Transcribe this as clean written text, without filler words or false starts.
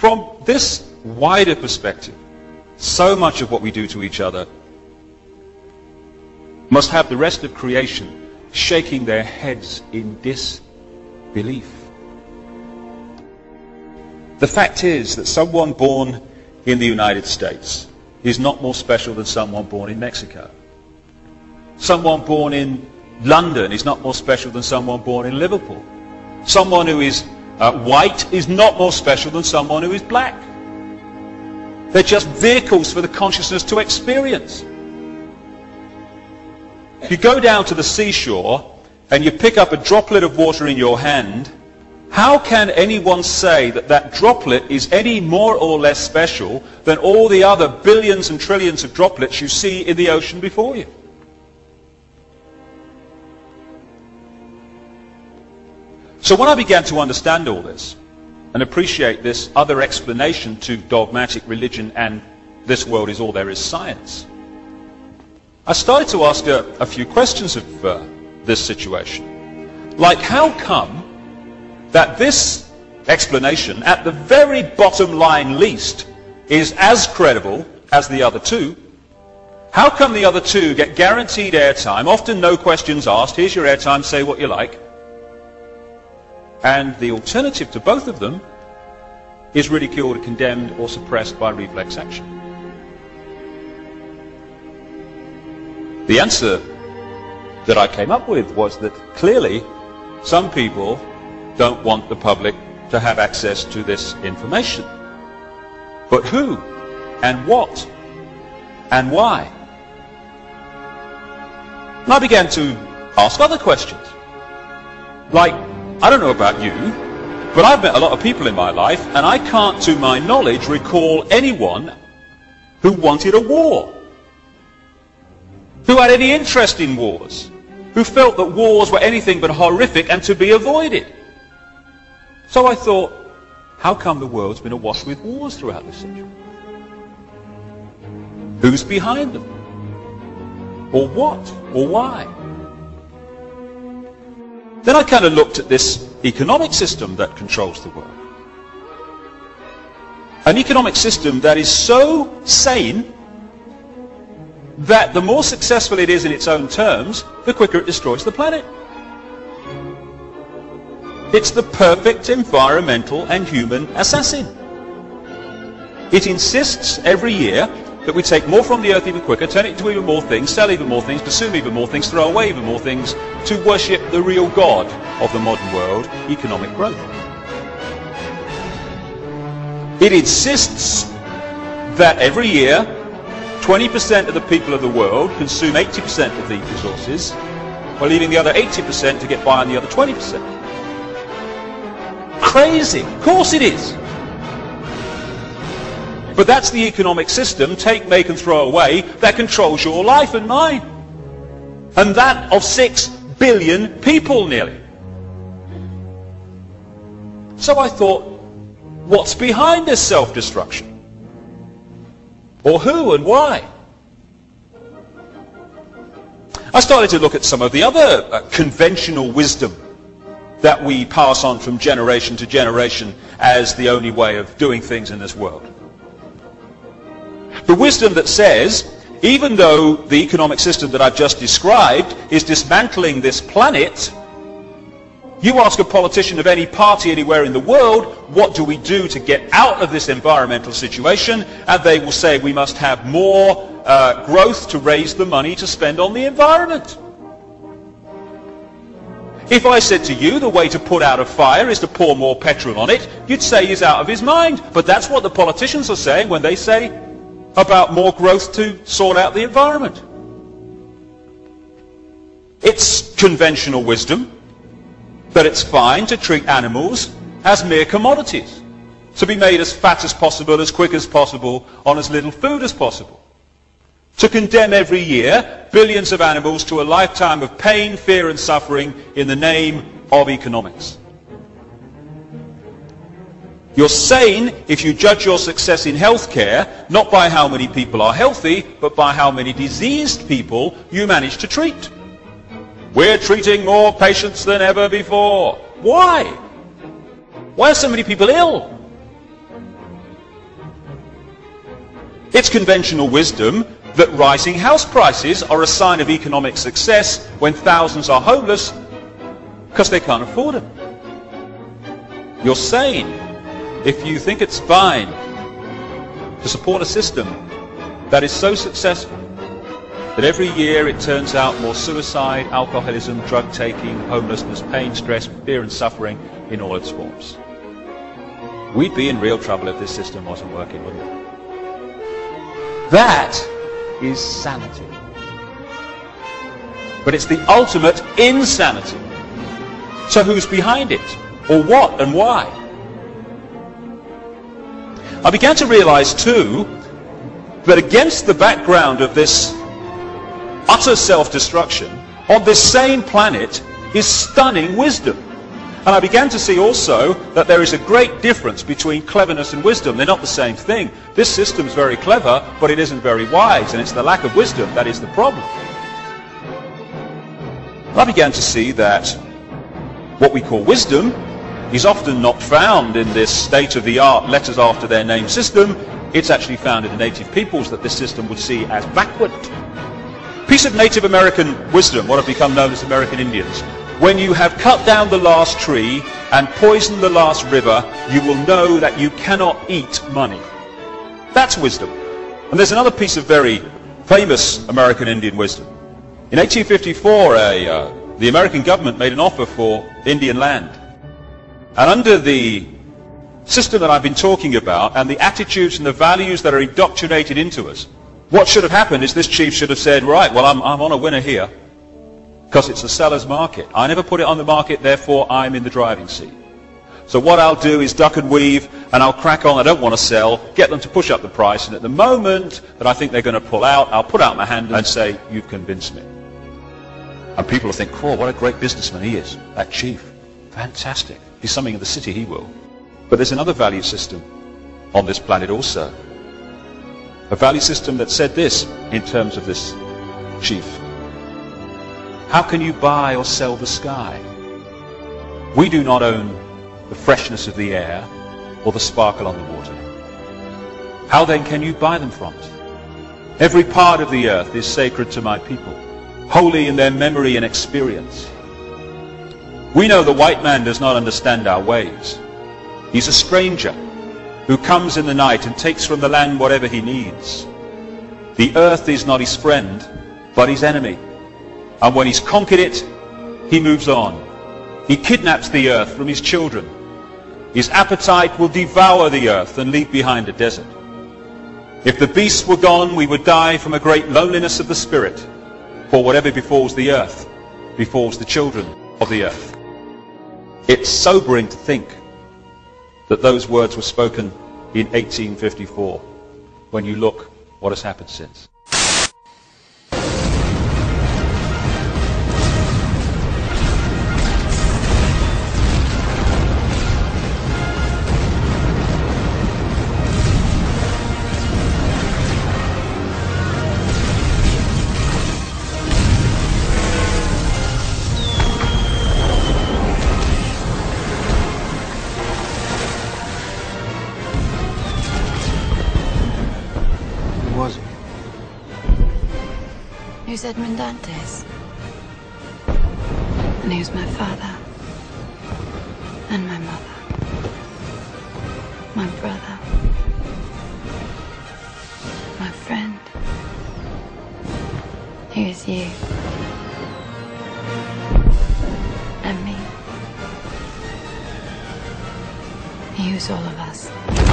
From this wider perspective, so much of what we do to each other must have the rest of creation shaking their heads in disbelief. The fact is that someone born in the United States is not more special than someone born in Mexico. Someone born in London is not more special than someone born in Liverpool. Someone who is white is not more special than someone who is black. They're just vehicles for the consciousness to experience. If you go down to the seashore and you pick up a droplet of water in your hand, how can anyone say that that droplet is any more or less special than all the other billions and trillions of droplets you see in the ocean before you? So when I began to understand all this and appreciate this other explanation to dogmatic religion and this world is all there is science, I started to ask a few questions of this situation. Like, how come that this explanation, at the very bottom line least, is as credible as the other two? How come the other two get guaranteed airtime, often no questions asked, here's your airtime, say what you like, and the alternative to both of them is ridiculed, condemned, or suppressed by reflex action? The answer that I came up with was that clearly some people don't want the public to have access to this information. But who and what and why? And I began to ask other questions. Like, I don't know about you, but I've met a lot of people in my life, and I can't, to my knowledge, recall anyone who wanted a war, who had any interest in wars, who felt that wars were anything but horrific and to be avoided. So I thought, how come the world's been awash with wars throughout this century? Who's behind them? Or what? Or why? Then I kind of looked at this economic system that controls the world. An economic system that is so sane that the more successful it is in its own terms, the quicker it destroys the planet. It's the perfect environmental and human assassin. It insists every year that we take more from the earth even quicker, turn it into even more things, sell even more things, consume even more things, throw away even more things, to worship the real God of the modern world, economic growth. It insists that every year 20% of the people of the world consume 80% of the resources, while leaving the other 80% to get by on the other 20%. Crazy. Of course it is. But that's the economic system, take, make and throw away, that controls your life and mine. And that of 6 billion people nearly. So I thought, what's behind this self-destruction? Or who and why? I started to look at some of the other conventional wisdom that we pass on from generation to generation as the only way of doing things in this world. The wisdom that says, even though the economic system that I've just described is dismantling this planet, you ask a politician of any party anywhere in the world, what do we do to get out of this environmental situation? And they will say we must have more growth to raise the money to spend on the environment. If I said to you the way to put out a fire is to pour more petrol on it, you'd say he's out of his mind. But that's what the politicians are saying when they say about more growth to sort out the environment. It's conventional wisdom that it's fine to treat animals as mere commodities, to be made as fat as possible, as quick as possible, on as little food as possible. To condemn every year billions of animals to a lifetime of pain, fear and suffering in the name of economics. You're sane if you judge your success in healthcare not by how many people are healthy, but by how many diseased people you manage to treat. We're treating more patients than ever before. Why? Why are so many people ill? It's conventional wisdom that rising house prices are a sign of economic success when thousands are homeless because they can't afford them. You're sane if you think it's fine to support a system that is so successful that every year it turns out more suicide, alcoholism, drug taking, homelessness, pain, stress, fear and suffering in all its forms. We'd be in real trouble if this system wasn't working, wouldn't we? That is sanity. But it's the ultimate insanity. So who's behind it? Or what and why? I began to realize too that against the background of this utter self-destruction, on this same planet is stunning wisdom. And I began to see also that there is a great difference between cleverness and wisdom. They're not the same thing. This system's very clever, but it isn't very wise, and it's the lack of wisdom that is the problem. And I began to see that what we call wisdom is often not found in this state-of-the-art letters after their name system. It's actually found in the native peoples that this system would see as backward. Piece of Native American wisdom, what have become known as American Indians. When you have cut down the last tree and poisoned the last river, you will know that you cannot eat money. That's wisdom. And there's another piece of very famous American Indian wisdom. In 1854, the American government made an offer for Indian land. And under the system that I've been talking about and the attitudes and the values that are indoctrinated into us, what should have happened is this chief should have said, right, well, I'm on a winner here because it's a seller's market. I never put it on the market, therefore I'm in the driving seat. So what I'll do is duck and weave and I'll crack on. I don't want to sell, get them to push up the price, and at the moment that I think they're going to pull out, I'll put out my hand and say, you've convinced me. And people will think, oh, what a great businessman he is, that chief. Fantastic. He's something in the city, he will. But there's another value system on this planet also. A value system that said this in terms of this chief. How can you buy or sell the sky? We do not own the freshness of the air or the sparkle on the water. How then can you buy them from us? Every part of the earth is sacred to my people, holy in their memory and experience. We know the white man does not understand our ways. He's a stranger who comes in the night and takes from the land whatever he needs. The earth is not his friend, but his enemy. And when he's conquered it, he moves on. He kidnaps the earth from his children. His appetite will devour the earth and leave behind a desert. If the beasts were gone, we would die from a great loneliness of the spirit. For whatever befalls the earth, befalls the children of the earth. It's sobering to think that those words were spoken in 1854, when you look what has happened since. Who's Edmond Dantes? And who's my father? And my mother? My brother? My friend? Who is you? And me? Who's all of us?